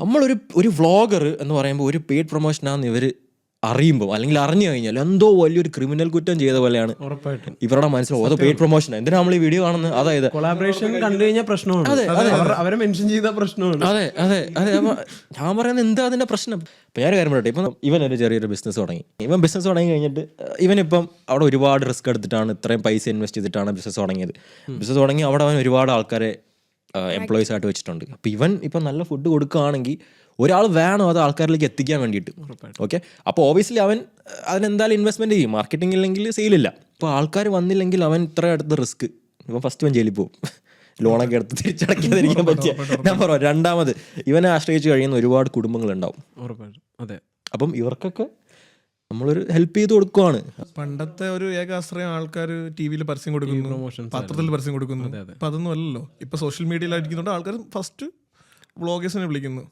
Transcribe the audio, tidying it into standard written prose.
നമ്മളൊരു വ്ളോഗർ എന്ന് പറയുമ്പോൾ ഒരു പെയ്ഡ് പ്രൊമോഷനാണെന്ന് ഇവർ അറിയുമ്പോൾ അല്ലെങ്കിൽ അറിഞ്ഞു കഴിഞ്ഞാൽ എന്തോ വലിയൊരു ക്രിമിനൽ കുറ്റം ചെയ്ത പോലെയാണ് ഉറപ്പായിട്ടും ഇവരുടെ മനസ്സിൽ ഓരോ പെയ്ഡ് പ്രൊമോഷൻ. എന്തിനാ നമ്മൾ ഈ വീഡിയോ കാണുന്നത്? അതായത് കൊളാബറേഷൻ കണ്ടു കഴിഞ്ഞാൽ പ്രശ്നമാണ്. അവരെ മെൻഷൻ ചെയ്ത പ്രശ്നമാണ്. അതെ അതെ അതെ. അപ്പൊ ഞാൻ പറയുന്നത് എന്താ അതിന്റെ പ്രശ്നം? ഇപ്പം ഞാൻ കാര്യം പറയട്ടെ, ഇപ്പം ഇവനൊരു ചെറിയൊരു ബിസിനസ് തുടങ്ങി. ഇവൻ ബിസിനസ് തുടങ്ങി കഴിഞ്ഞിട്ട് ഇവനിപ്പം അവിടെ ഒരുപാട് റിസ്ക് എടുത്തിട്ടാണ്, ഇത്രയും പൈസ ഇൻവെസ്റ്റ് ചെയ്തിട്ടാണ് ബിസിനസ് തുടങ്ങിയത്. ബിസിനസ് തുടങ്ങി അവിടെ അവൻ ഒരുപാട് ആൾക്കാരെ എംപ്ലോയീസ് ആയിട്ട് വെച്ചിട്ടുണ്ട്. അപ്പം ഇവൻ ഇപ്പം നല്ല ഫുഡ് കൊടുക്കുകയാണെങ്കിൽ ഒരാൾ വേണം അത് ആൾക്കാരിലേക്ക് എത്തിക്കാൻ വേണ്ടിയിട്ട്. ഓക്കെ, അപ്പോൾ ഓബിയസ്ലി അവൻ അതിനെന്തായാലും ഇൻവെസ്റ്റ്മെൻറ്റ് ചെയ്യും. മാർക്കറ്റിംഗ് ഇല്ലെങ്കിൽ സെയിലില്ല. അപ്പോൾ ആൾക്കാർ വന്നില്ലെങ്കിൽ അവൻ ഇത്ര അടുത്ത റിസ്ക്, ഇപ്പം ഫസ്റ്റ് ഇവൻ ജയിലിൽ പോകും, ലോണൊക്കെ എടുത്ത് തിരിച്ചടയ്ക്കാതിരിക്കാൻ പറ്റിയ. ഞാൻ പറയാം, രണ്ടാമത് ഇവനെ ആശ്രയിച്ച് കഴിയുന്ന ഒരുപാട് കുടുംബങ്ങളുണ്ടാവും. അതെ. അപ്പം ഇവർക്കൊക്കെ നമ്മളൊരു ഹെൽപ്പ് ചെയ്ത് കൊടുക്കുവാണ്. പണ്ടത്തെ ഒരു ഏകാശ്രയം ആൾക്കാർ ടി വിയിൽ പരസ്യം കൊടുക്കുന്നു, പത്രത്തിൽ പരസ്യം കൊടുക്കുന്നു. അപ്പൊ അതൊന്നും അല്ലല്ലോ. ഇപ്പൊ സോഷ്യൽ മീഡിയയിലായിരിക്കുന്നുണ്ട് ആൾക്കാർ ഫസ്റ്റ് വ്ളോഗേഴ്സിനെ വിളിക്കുന്നു.